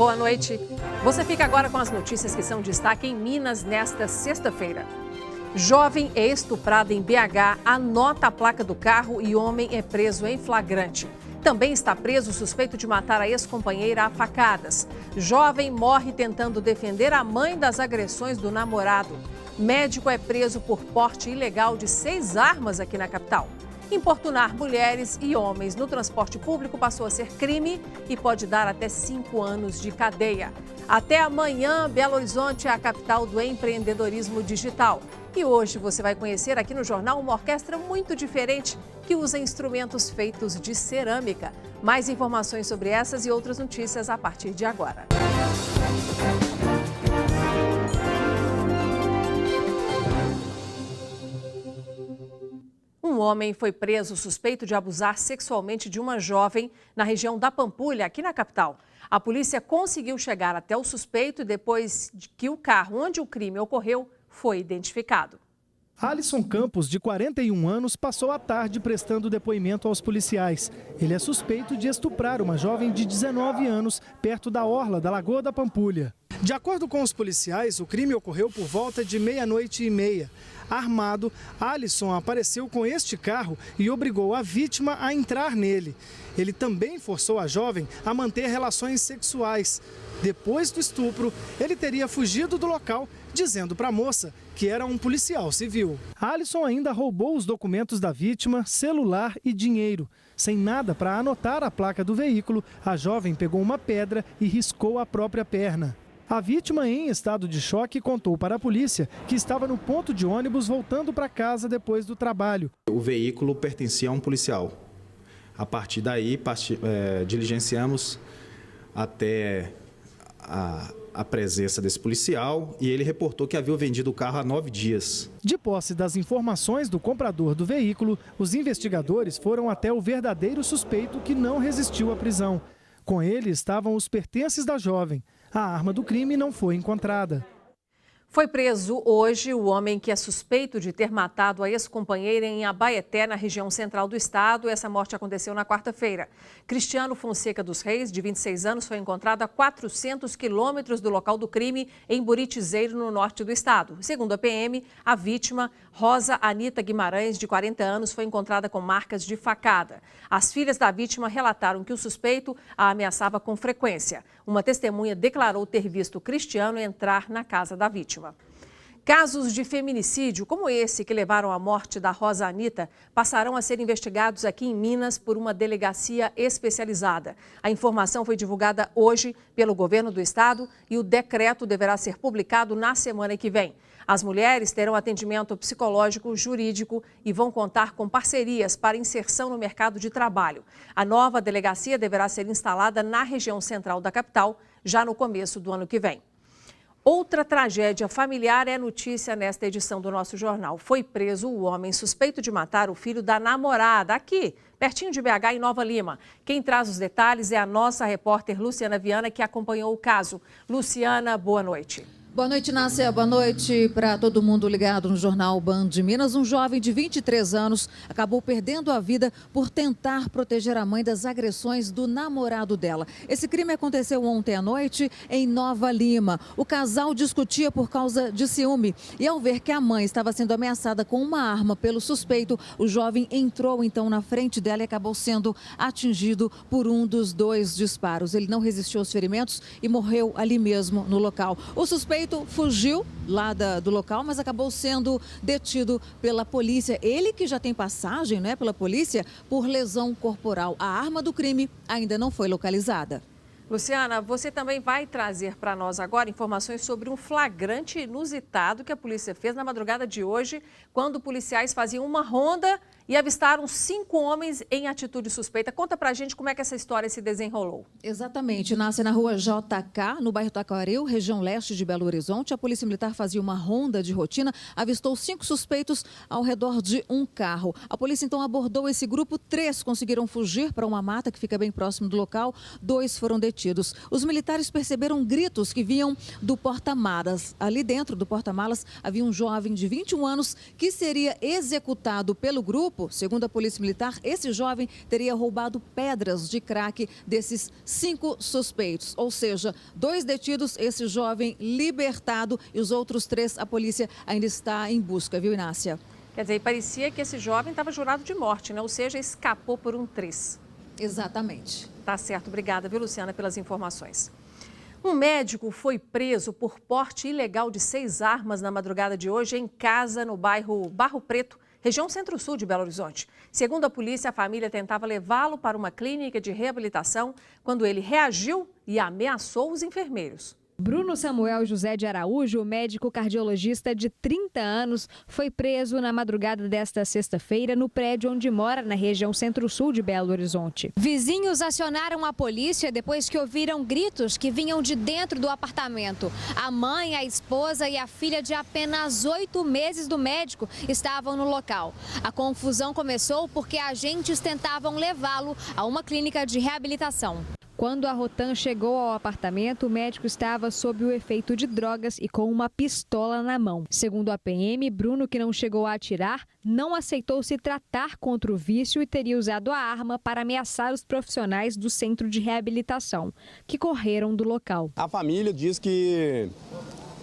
boa noite. Você fica agora com as notícias que são destaque em Minas nesta sexta-feira. Jovem é estuprado em BH, anota a placa do carro e homem é preso em flagrante. Também está preso o suspeito de matar a ex-companheira a facadas. Jovem morre tentando defender a mãe das agressões do namorado. Médico é preso por porte ilegal de 6 armas aqui na capital. Importunar mulheres e homens no transporte público passou a ser crime e pode dar até 5 anos de cadeia. Até amanhã, Belo Horizonte é a capital do empreendedorismo digital. E hoje você vai conhecer aqui no jornal uma orquestra muito diferente que usa instrumentos feitos de cerâmica. Mais informações sobre essas e outras notícias a partir de agora. Um homem foi preso suspeito de abusar sexualmente de uma jovem na região da Pampulha, aqui na capital. A polícia conseguiu chegar até o suspeito depois que o carro onde o crime ocorreu foi identificado. Alisson Campos, de 41 anos, passou a tarde prestando depoimento aos policiais. Ele é suspeito de estuprar uma jovem de 19 anos perto da orla da Lagoa da Pampulha. De acordo com os policiais, o crime ocorreu por volta de 00:30. Armado, Alisson apareceu com este carro e obrigou a vítima a entrar nele. Ele também forçou a jovem a manter relações sexuais. Depois do estupro, ele teria fugido do local, dizendo para a moça que era um policial civil. Alisson ainda roubou os documentos da vítima, celular e dinheiro. Sem nada para anotar a placa do veículo, a jovem pegou uma pedra e riscou a própria perna. A vítima, em estado de choque, contou para a polícia que estava no ponto de ônibus voltando para casa depois do trabalho. O veículo pertencia a um policial. A partir daí, diligenciamos até a presença desse policial e ele reportou que havia vendido o carro há 9 dias. De posse das informações do comprador do veículo, os investigadores foram até o verdadeiro suspeito que não resistiu à prisão. Com ele estavam os pertences da jovem. A arma do crime não foi encontrada. Foi preso hoje o homem que é suspeito de ter matado a ex-companheira em Abaeté, na região central do estado. Essa morte aconteceu na quarta-feira. Cristiano Fonseca dos Reis, de 26 anos, foi encontrado a 400 quilômetros do local do crime, em Buritizeiro, no norte do estado. Segundo a PM, a vítima, Rosa Anita Guimarães, de 40 anos, foi encontrada com marcas de facada. As filhas da vítima relataram que o suspeito a ameaçava com frequência. Uma testemunha declarou ter visto Cristiano entrar na casa da vítima. Casos de feminicídio, como esse que levaram à morte da Rosa Anita, passarão a ser investigados aqui em Minas por uma delegacia especializada. A informação foi divulgada hoje pelo governo do estado e o decreto deverá ser publicado na semana que vem. As mulheres terão atendimento psicológico, jurídico e vão contar com parcerias para inserção no mercado de trabalho. A nova delegacia deverá ser instalada na região central da capital, já no começo do ano que vem. Outra tragédia familiar é notícia nesta edição do nosso jornal. Foi preso o homem suspeito de matar o filho da namorada, aqui, pertinho de BH, em Nova Lima. Quem traz os detalhes é a nossa repórter Luciana Viana, que acompanhou o caso. Luciana, boa noite. Boa noite, Nácia. Boa noite para todo mundo ligado no Jornal Band de Minas. Um jovem de 23 anos acabou perdendo a vida por tentar proteger a mãe das agressões do namorado dela. Esse crime aconteceu ontem à noite em Nova Lima. O casal discutia por causa de ciúme e, ao ver que a mãe estava sendo ameaçada com uma arma pelo suspeito, o jovem entrou então na frente dela e acabou sendo atingido por um dos 2 disparos. Ele não resistiu aos ferimentos e morreu ali mesmo no local. O suspeito fugiu lá do local, mas acabou sendo detido pela polícia. Ele que já tem passagem, né, pela polícia por lesão corporal. A arma do crime ainda não foi localizada. Luciana, você também vai trazer para nós agora informações sobre um flagrante inusitado que a polícia fez na madrugada de hoje, quando policiais faziam uma ronda e avistaram 5 homens em atitude suspeita. Conta pra gente como é que essa história se desenrolou. Exatamente. Nasce na rua JK, no bairro Taquaril, região leste de Belo Horizonte. A Polícia Militar fazia uma ronda de rotina, avistou 5 suspeitos ao redor de um carro. A polícia então abordou esse grupo, 3 conseguiram fugir para uma mata que fica bem próximo do local, 2 foram detidos. Os militares perceberam gritos que vinham do porta-malas. Ali dentro do porta-malas havia um jovem de 21 anos que seria executado pelo grupo grupo, segundo a Polícia Militar, esse jovem teria roubado pedras de crack desses 5 suspeitos. Ou seja, 2 detidos, esse jovem libertado e os outros 3 a polícia ainda está em busca, viu, Inácia? Quer dizer, parecia que esse jovem estava jurado de morte, né? Ou seja, escapou por um triz. Exatamente. Tá certo. Obrigada, viu, Luciana, pelas informações. Um médico foi preso por porte ilegal de 6 armas na madrugada de hoje em casa no bairro Barro Preto, região centro-sul de Belo Horizonte. Segundo a polícia, a família tentava levá-lo para uma clínica de reabilitação quando ele reagiu e ameaçou os enfermeiros. Bruno Samuel José de Araújo, médico cardiologista de 30 anos, foi preso na madrugada desta sexta-feira no prédio onde mora, na região centro-sul de Belo Horizonte. Vizinhos acionaram a polícia depois que ouviram gritos que vinham de dentro do apartamento. A mãe, a esposa e a filha de apenas 8 meses do médico estavam no local. A confusão começou porque agentes tentavam levá-lo a uma clínica de reabilitação. Quando a Rotan chegou ao apartamento, o médico estava sob o efeito de drogas e com uma pistola na mão. Segundo a PM, Bruno, que não chegou a atirar, não aceitou se tratar contra o vício e teria usado a arma para ameaçar os profissionais do centro de reabilitação, que correram do local. A família diz que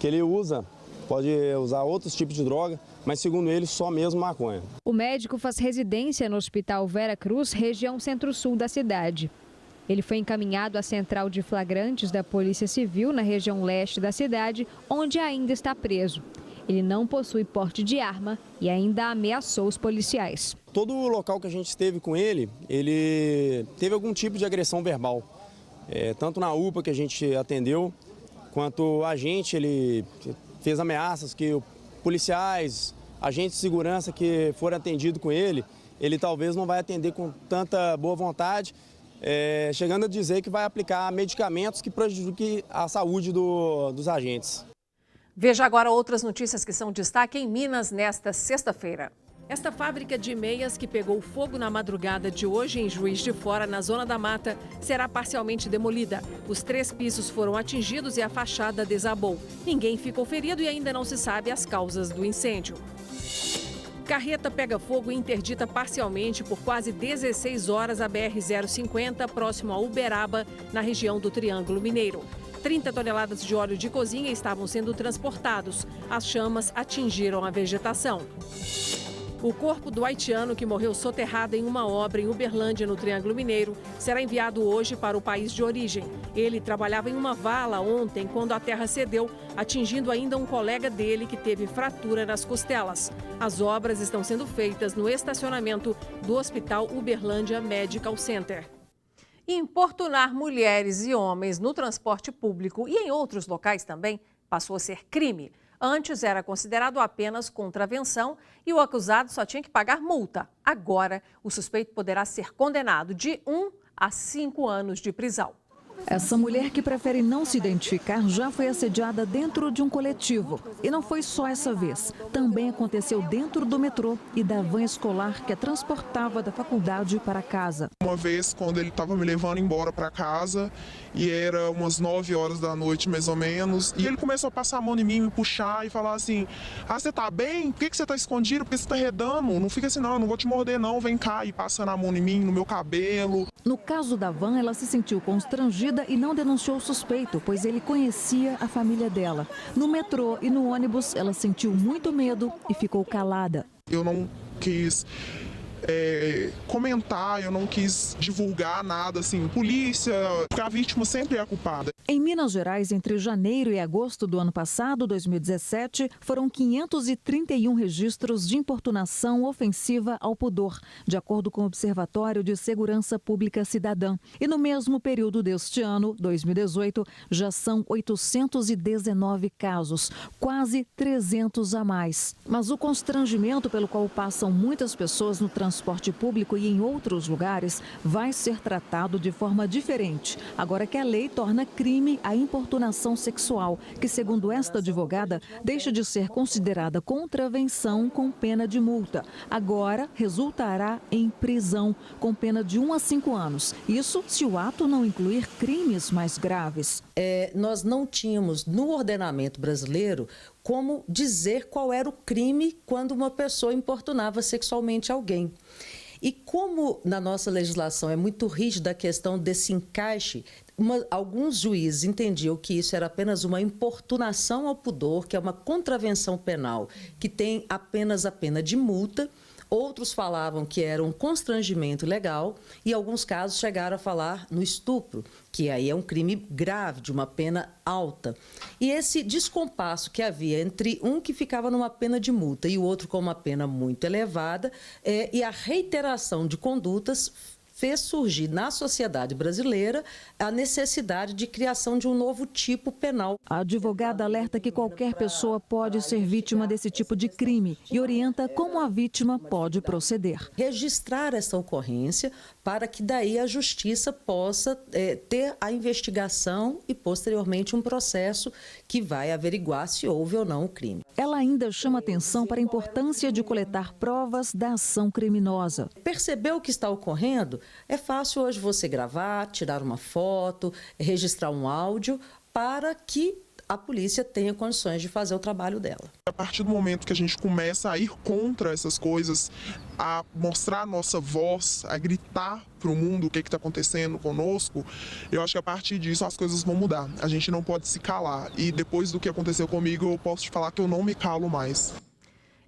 ele pode usar outros tipos de droga, mas segundo ele, só mesmo maconha. O médico faz residência no Hospital Vera Cruz, região centro-sul da cidade. Ele foi encaminhado à central de flagrantes da Polícia Civil, na região leste da cidade, onde ainda está preso. Ele não possui porte de arma e ainda ameaçou os policiais. Todo o local que a gente esteve com ele teve algum tipo de agressão verbal. Tanto na UPA que a gente atendeu, quanto a gente, ele fez ameaças que policiais, agentes de segurança que foram atendidos com ele talvez não vai atender com tanta boa vontade, chegando a dizer que vai aplicar medicamentos que prejudiquem a saúde dos agentes. Veja agora outras notícias que são destaque em Minas nesta sexta-feira. Esta fábrica de meias que pegou fogo na madrugada de hoje em Juiz de Fora, na Zona da Mata, será parcialmente demolida. Os 3 pisos foram atingidos e a fachada desabou. Ninguém ficou ferido e ainda não se sabe as causas do incêndio. Carreta pega fogo e interdita parcialmente por quase 16 horas a BR-050, próximo a Uberaba, na região do Triângulo Mineiro. 30 toneladas de óleo de cozinha estavam sendo transportados. As chamas atingiram a vegetação. O corpo do haitiano que morreu soterrado em uma obra em Uberlândia, no Triângulo Mineiro, será enviado hoje para o país de origem. Ele trabalhava em uma vala ontem quando a terra cedeu, atingindo ainda um colega dele que teve fratura nas costelas. As obras estão sendo feitas no estacionamento do Hospital Uberlândia Medical Center. Importunar mulheres e homens no transporte público e em outros locais também passou a ser crime. Antes era considerado apenas contravenção e o acusado só tinha que pagar multa. Agora, o suspeito poderá ser condenado de 1 a 5 anos de prisão. Essa mulher, que prefere não se identificar, já foi assediada dentro de um coletivo. E não foi só essa vez. Também aconteceu dentro do metrô e da van escolar que a transportava da faculdade para casa. Uma vez, quando ele estava me levando embora para casa, e era umas 9 horas da noite, mais ou menos, e ele começou a passar a mão em mim, me puxar e falar assim: ah, você tá bem? Por que você tá escondido? Por que você tá redando? Não fica assim não, eu não vou te morder não, vem cá. E passando a mão em mim, no meu cabelo. No caso da van, ela se sentiu constrangida e não denunciou o suspeito, pois ele conhecia a família dela. No metrô e no ônibus, ela sentiu muito medo e ficou calada. Eu não quis comentar, eu não quis divulgar nada, assim, polícia, porque a vítima sempre é a culpada. Em Minas Gerais, entre janeiro e agosto do ano passado, 2017, foram 531 registros de importunação ofensiva ao pudor, de acordo com o Observatório de Segurança Pública Cidadã. E no mesmo período deste ano, 2018, já são 819 casos, quase 300 a mais. Mas o constrangimento pelo qual passam muitas pessoas no transporte público e em outros lugares vai ser tratado de forma diferente, agora que a lei torna crime a importunação sexual, que, segundo esta advogada, deixa de ser considerada contravenção com pena de multa. Agora resultará em prisão com pena de 1 a 5 anos. Isso se o ato não incluir crimes mais graves. Nós não tínhamos no ordenamento brasileiro como dizer qual era o crime quando uma pessoa importunava sexualmente alguém. E como na nossa legislação é muito rígida a questão desse encaixe, alguns juízes entendiam que isso era apenas uma importunação ao pudor, que é uma contravenção penal, que tem apenas a pena de multa. Outros falavam que era um constrangimento legal e, em alguns casos, chegaram a falar no estupro, que aí é um crime grave, de uma pena alta. E esse descompasso que havia entre um que ficava numa pena de multa e o outro com uma pena muito elevada, e a reiteração de condutas fez surgir na sociedade brasileira a necessidade de criação de um novo tipo penal. A advogada alerta que qualquer pessoa pode ser vítima desse tipo de crime e orienta como a vítima pode proceder. Registrar essa ocorrência para que daí a justiça possa ter a investigação e posteriormente um processo que vai averiguar se houve ou não o crime. Ela ainda chama atenção para a importância de coletar provas da ação criminosa. Percebeu o que está ocorrendo? É fácil hoje você gravar, tirar uma foto, registrar um áudio para que a polícia tenha condições de fazer o trabalho dela. A partir do momento que a gente começa a ir contra essas coisas, a mostrar a nossa voz, a gritar para o mundo o que está acontecendo conosco, eu acho que a partir disso as coisas vão mudar. A gente não pode se calar. E depois do que aconteceu comigo, eu posso te falar que eu não me calo mais.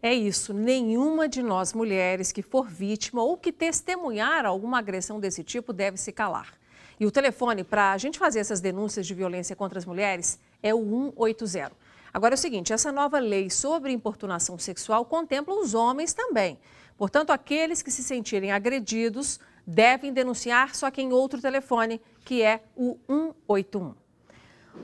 É isso, nenhuma de nós mulheres que for vítima ou que testemunhar alguma agressão desse tipo deve se calar. E o telefone para a gente fazer essas denúncias de violência contra as mulheres é o 180. Agora é o seguinte, essa nova lei sobre importunação sexual contempla os homens também. Portanto, aqueles que se sentirem agredidos devem denunciar, só que em outro telefone, que é o 181.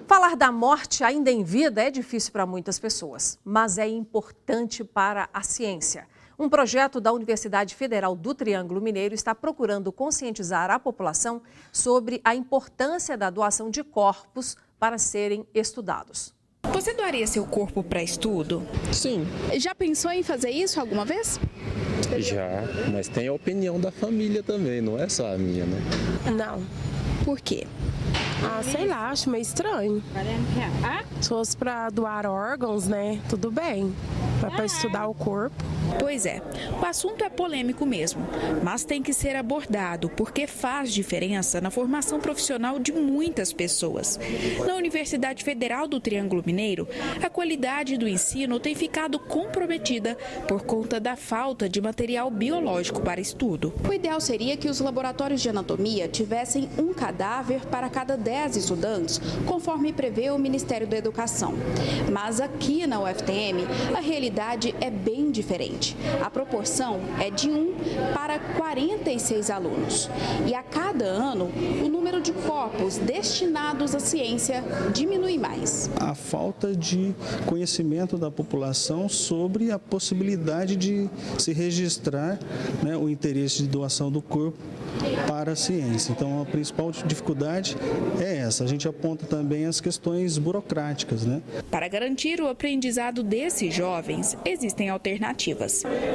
Falar da morte ainda em vida é difícil para muitas pessoas, mas é importante para a ciência. Um projeto da Universidade Federal do Triângulo Mineiro está procurando conscientizar a população sobre a importância da doação de corpos para serem estudados. Você doaria seu corpo para estudo? Sim. Já pensou em fazer isso alguma vez? Já, mas tem a opinião da família também, não é só a minha, né? Não. Por quê? Ah, sei lá, acho meio estranho. Se fosse para doar órgãos, né, tudo bem. Mas para estudar o corpo... Pois é, o assunto é polêmico mesmo, mas tem que ser abordado porque faz diferença na formação profissional de muitas pessoas. Na Universidade Federal do Triângulo Mineiro, a qualidade do ensino tem ficado comprometida por conta da falta de material biológico para estudo. O ideal seria que os laboratórios de anatomia tivessem um cadáver para cada 10 estudantes, conforme prevê o Ministério da Educação. Mas aqui na UFTM, a realidade é bem diferente. A proporção é de 1 para 46 alunos. E a cada ano, o número de corpos destinados à ciência diminui mais. A falta de conhecimento da população sobre a possibilidade de se registrar, né, o interesse de doação do corpo para a ciência. Então, a principal dificuldade é essa. A gente aponta também as questões burocráticas, né? Para garantir o aprendizado desses jovens, existem alternativas.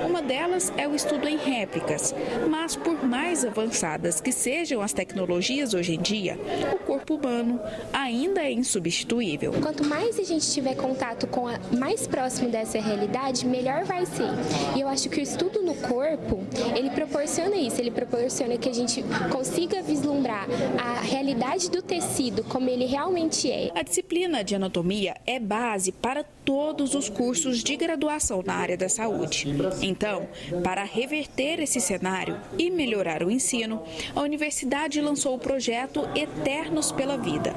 Uma delas é o estudo em réplicas, mas por mais avançadas que sejam as tecnologias hoje em dia, o corpo humano ainda é insubstituível. Quanto mais a gente tiver contato com mais próximo dessa realidade, melhor vai ser. E eu acho que o estudo no corpo, ele proporciona isso, ele proporciona que a gente consiga vislumbrar a realidade do tecido como ele realmente é. A disciplina de anatomia é base para todos os cursos de graduação na área da saúde. Então, para reverter esse cenário e melhorar o ensino, a universidade lançou o projeto Eternos pela Vida.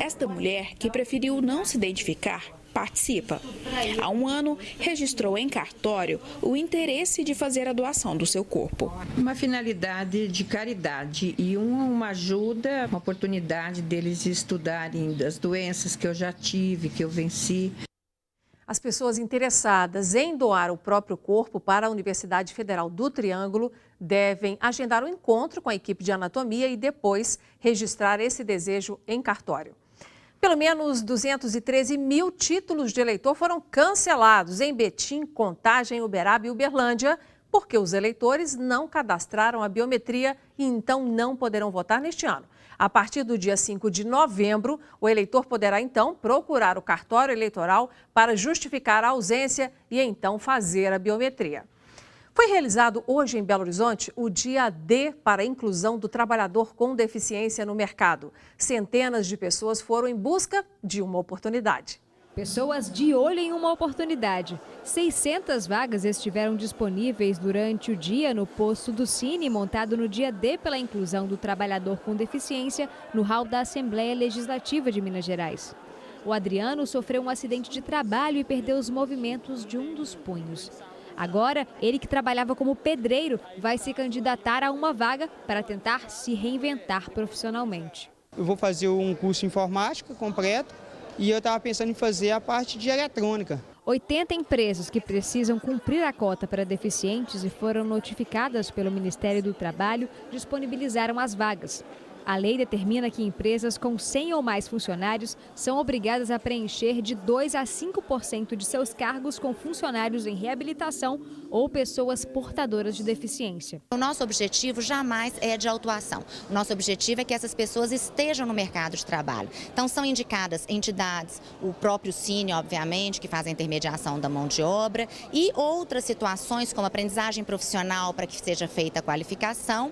Esta mulher, que preferiu não se identificar, participa. Há um ano, registrou em cartório o interesse de fazer a doação do seu corpo. Uma finalidade de caridade e uma ajuda, uma oportunidade deles estudarem das doenças que eu já tive, que eu venci. As pessoas interessadas em doar o próprio corpo para a Universidade Federal do Triângulo devem agendar um encontro com a equipe de anatomia e depois registrar esse desejo em cartório. Pelo menos 213 mil títulos de eleitor foram cancelados em Betim, Contagem, Uberaba e Uberlândia porque os eleitores não cadastraram a biometria e então não poderão votar neste ano. A partir do dia 5 de novembro, o eleitor poderá então procurar o cartório eleitoral para justificar a ausência e então fazer a biometria. Foi realizado hoje em Belo Horizonte o Dia D para a inclusão do trabalhador com deficiência no mercado. Centenas de pessoas foram em busca de uma oportunidade. Pessoas de olho em uma oportunidade. 600 vagas estiveram disponíveis durante o dia no posto do Cine, montado no Dia D pela inclusão do trabalhador com deficiência no hall da Assembleia Legislativa de Minas Gerais. O Adriano sofreu um acidente de trabalho e perdeu os movimentos de um dos punhos. Agora, ele que trabalhava como pedreiro vai se candidatar a uma vaga para tentar se reinventar profissionalmente. Eu vou fazer um curso de informática completo. E eu estava pensando em fazer a parte de eletrônica. 80 empresas que precisam cumprir a cota para deficientes e foram notificadas pelo Ministério do Trabalho disponibilizaram as vagas. A lei determina que empresas com 100 ou mais funcionários são obrigadas a preencher de 2% a 5% de seus cargos com funcionários em reabilitação ou pessoas portadoras de deficiência. O nosso objetivo jamais é de autuação. O nosso objetivo é que essas pessoas estejam no mercado de trabalho. Então são indicadas entidades, o próprio Cine, obviamente, que faz a intermediação da mão de obra e outras situações como aprendizagem profissional para que seja feita a qualificação.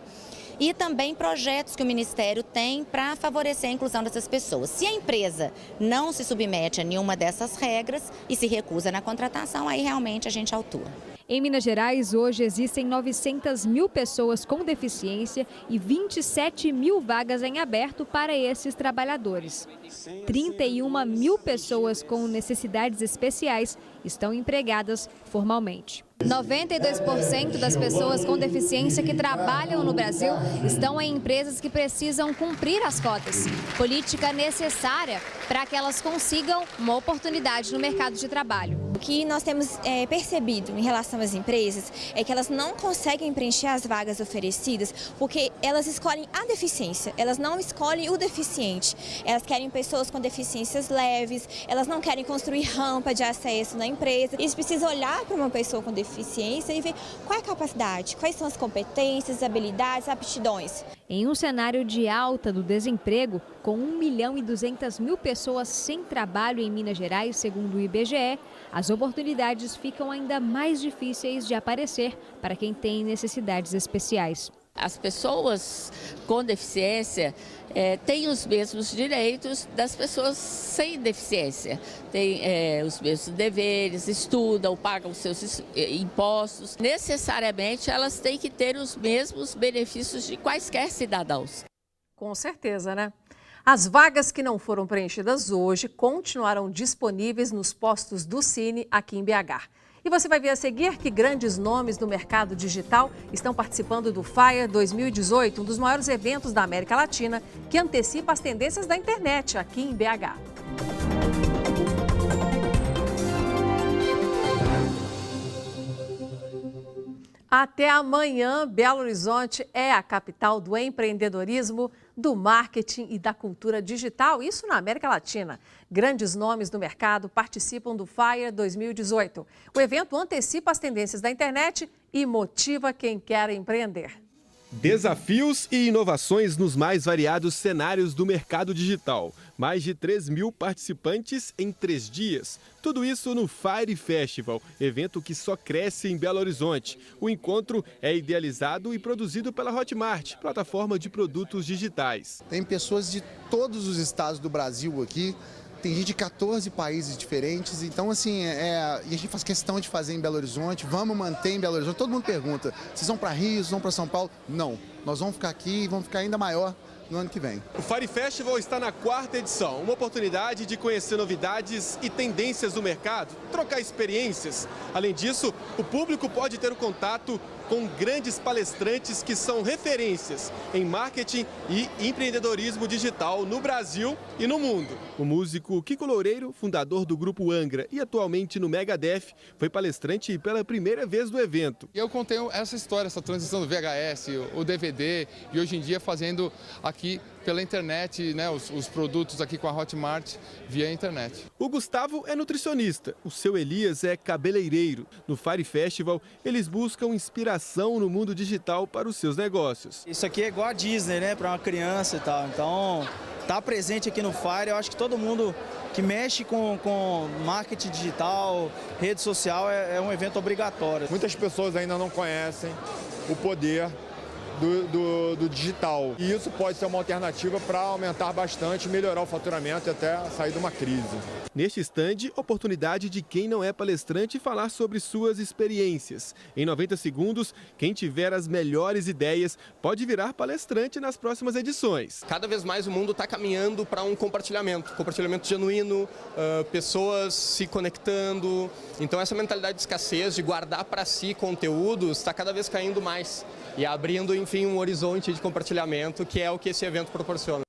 E também projetos que o Ministério tem para favorecer a inclusão dessas pessoas. Se a empresa não se submete a nenhuma dessas regras e se recusa na contratação, aí realmente a gente autua. Em Minas Gerais, hoje existem 900 mil pessoas com deficiência e 27 mil vagas em aberto para esses trabalhadores. 31 mil pessoas com necessidades especiais estão empregadas formalmente. 92% das pessoas com deficiência que trabalham no Brasil estão em empresas que precisam cumprir as cotas. Política necessária para que elas consigam uma oportunidade no mercado de trabalho. O que nós temos percebido em relação às empresas é que elas não conseguem preencher as vagas oferecidas porque elas escolhem a deficiência, elas não escolhem o deficiente. Elas querem pessoas com deficiências leves, elas não querem construir rampa de acesso na empresa. Eles precisam olhar para uma pessoa com deficiência e ver qual é a capacidade, quais são as competências, habilidades, aptidões. Em um cenário de alta do desemprego, com 1.200.000 pessoas sem trabalho em Minas Gerais, segundo o IBGE, as oportunidades ficam ainda mais difíceis de aparecer para quem tem necessidades especiais. As pessoas com deficiência têm os mesmos direitos das pessoas sem deficiência. Têm os mesmos deveres, estudam, pagam seus impostos. Necessariamente, elas têm que ter os mesmos benefícios de quaisquer cidadãos. Com certeza, né? As vagas que não foram preenchidas hoje continuarão disponíveis nos postos do Cine aqui em BH. E você vai ver a seguir que grandes nomes do mercado digital estão participando do FIRE 2018, um dos maiores eventos da América Latina, que antecipa as tendências da internet aqui em BH. Até amanhã, Belo Horizonte é a capital do empreendedorismo, do marketing e da cultura digital, isso na América Latina. Grandes nomes do mercado participam do FIRE 2018. O evento antecipa as tendências da internet e motiva quem quer empreender. Desafios e inovações nos mais variados cenários do mercado digital. Mais de 3.000 participantes em 3 dias. Tudo isso no FIRE Festival, evento que só cresce em Belo Horizonte. O encontro é idealizado e produzido pela Hotmart, plataforma de produtos digitais. Tem pessoas de todos os estados do Brasil aqui. Tem gente de 14 países diferentes, então assim, e a gente faz questão de fazer em Belo Horizonte, vamos manter em Belo Horizonte. Todo mundo pergunta, vocês vão para Rio, vocês vão para São Paulo? Não, nós vamos ficar aqui e vamos ficar ainda maior no ano que vem. O FIRE Festival está na 4ª edição, uma oportunidade de conhecer novidades e tendências do mercado, trocar experiências. Além disso, o público pode ter o contato com grandes palestrantes que são referências em marketing e empreendedorismo digital no Brasil e no mundo. O músico Kiko Loureiro, fundador do grupo Angra e atualmente no Megadeth, foi palestrante pela primeira vez do evento. Eu contei essa história, essa transição do VHS, o DVD. DVD e hoje em dia fazendo aqui pela internet, né, os produtos aqui com a Hotmart via internet. O Gustavo é nutricionista, o seu Elias é cabeleireiro. No Fire Festival, eles buscam inspiração no mundo digital para os seus negócios. Isso aqui é igual a Disney, né, para uma criança e tal. Então, tá presente aqui no Fire, eu acho que todo mundo que mexe com marketing digital, rede social, é um evento obrigatório. Muitas pessoas ainda não conhecem o poder do digital. E isso pode ser uma alternativa para aumentar bastante, melhorar o faturamento e até sair de uma crise. Neste stand, oportunidade de quem não é palestrante falar sobre suas experiências. Em 90 segundos, quem tiver as melhores ideias pode virar palestrante nas próximas edições. Cada vez mais o mundo está caminhando para um compartilhamento genuíno, pessoas se conectando. Então essa mentalidade de escassez, de guardar para si conteúdos, está cada vez caindo mais e abrindo, enfim, um horizonte de compartilhamento, que é o que esse evento proporciona.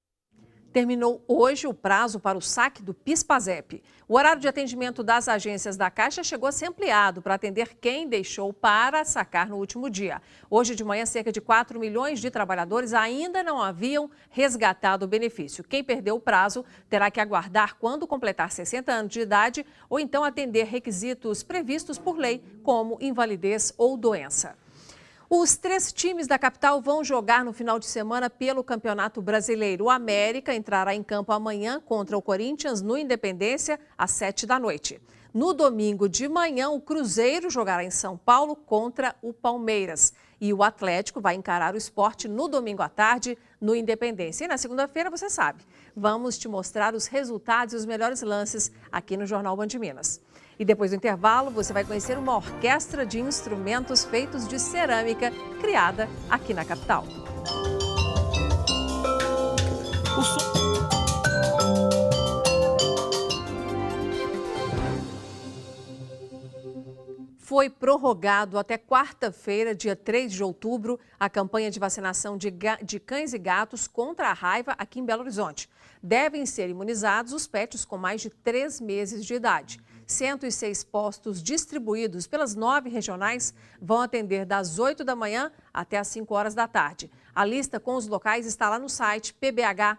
Terminou hoje o prazo para o saque do PIS/PASEP. O horário de atendimento das agências da Caixa chegou a ser ampliado para atender quem deixou para sacar no último dia. Hoje de manhã, cerca de 4 milhões de trabalhadores ainda não haviam resgatado o benefício. Quem perdeu o prazo terá que aguardar quando completar 60 anos de idade ou então atender requisitos previstos por lei, como invalidez ou doença. Os 3 times da capital vão jogar no final de semana pelo Campeonato Brasileiro. O América entrará em campo amanhã contra o Corinthians no Independência, às 7 da noite. No domingo de manhã, o Cruzeiro jogará em São Paulo contra o Palmeiras. E o Atlético vai encarar o Sport no domingo à tarde, no Independência. E na segunda-feira, você sabe, vamos te mostrar os resultados e os melhores lances aqui no Jornal Band Minas. E depois do intervalo, você vai conhecer uma orquestra de instrumentos feitos de cerâmica criada aqui na capital. Foi prorrogado até quarta-feira, dia 3 de outubro, a campanha de vacinação de cães e gatos contra a raiva aqui em Belo Horizonte. Devem ser imunizados os pets com mais de 3 meses de idade. 106 postos distribuídos pelas 9 regionais vão atender das 8 da manhã até as 5 horas da tarde. A lista com os locais está lá no site pbh.gov.br.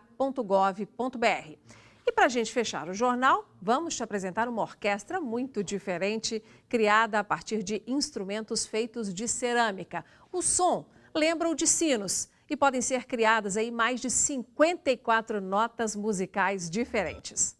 E para a gente fechar o jornal, vamos te apresentar uma orquestra muito diferente, criada a partir de instrumentos feitos de cerâmica. O som lembra o de sinos e podem ser criadas aí mais de 54 notas musicais diferentes.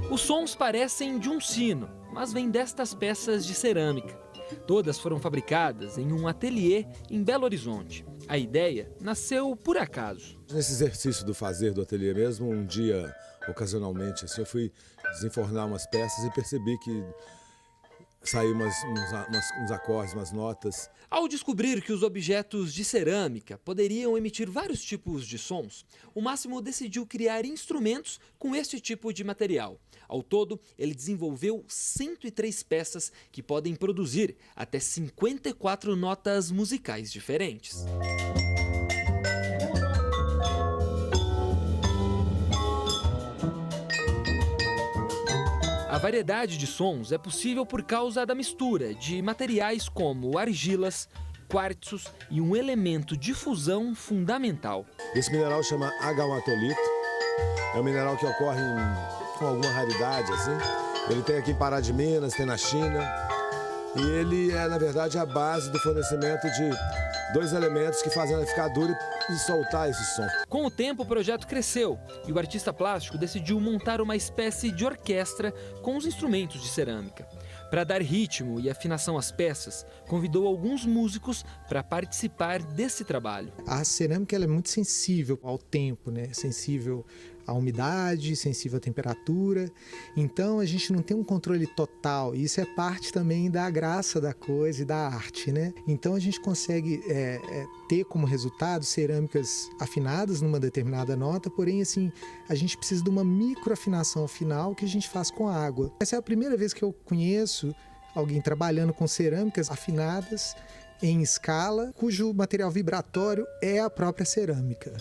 Os sons parecem de um sino, mas vêm destas peças de cerâmica. Todas foram fabricadas em um ateliê em Belo Horizonte. A ideia nasceu por acaso. Nesse exercício do fazer do ateliê mesmo, um dia, ocasionalmente, assim, eu fui desenfornar umas peças e percebi que saiu uns acordes, umas notas. Ao descobrir que os objetos de cerâmica poderiam emitir vários tipos de sons, o Máximo decidiu criar instrumentos com este tipo de material. Ao todo, ele desenvolveu 103 peças que podem produzir até 54 notas musicais diferentes. A variedade de sons é possível por causa da mistura de materiais como argilas, quartzos e um elemento de fusão fundamental. Esse mineral chama agamatolito. É um mineral que ocorre com alguma raridade, assim. Ele tem aqui em Pará de Minas, tem na China. E ele é, na verdade, a base do fornecimento de 2 elementos que fazem ela ficar dura e soltar esse som. Com o tempo, o projeto cresceu e o artista plástico decidiu montar uma espécie de orquestra com os instrumentos de cerâmica. Para dar ritmo e afinação às peças, convidou alguns músicos para participar desse trabalho. A cerâmica ela é muito sensível ao tempo, né? Sensível à umidade, sensível à temperatura. Então a gente não tem um controle total. Isso é parte também da graça da coisa e da arte, né? Então a gente consegue ter como resultado cerâmicas afinadas numa determinada nota, porém assim a gente precisa de uma microafinação final que a gente faz com a água. Essa é a primeira vez que eu conheço alguém trabalhando com cerâmicas afinadas em escala, cujo material vibratório é a própria cerâmica.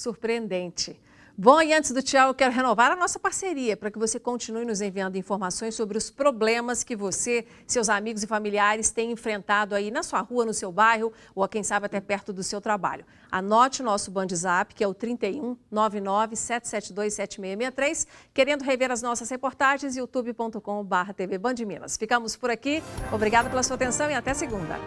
surpreendente. Bom, e antes do tchau, eu quero renovar a nossa parceria para que você continue nos enviando informações sobre os problemas que você, seus amigos e familiares têm enfrentado aí na sua rua, no seu bairro ou, quem sabe, até perto do seu trabalho. Anote o nosso WhatsApp, que é o 31 99 772 7663. Querendo rever as nossas reportagens, youtube.com/TV Band Minas. Ficamos por aqui. Obrigada pela sua atenção e até segunda.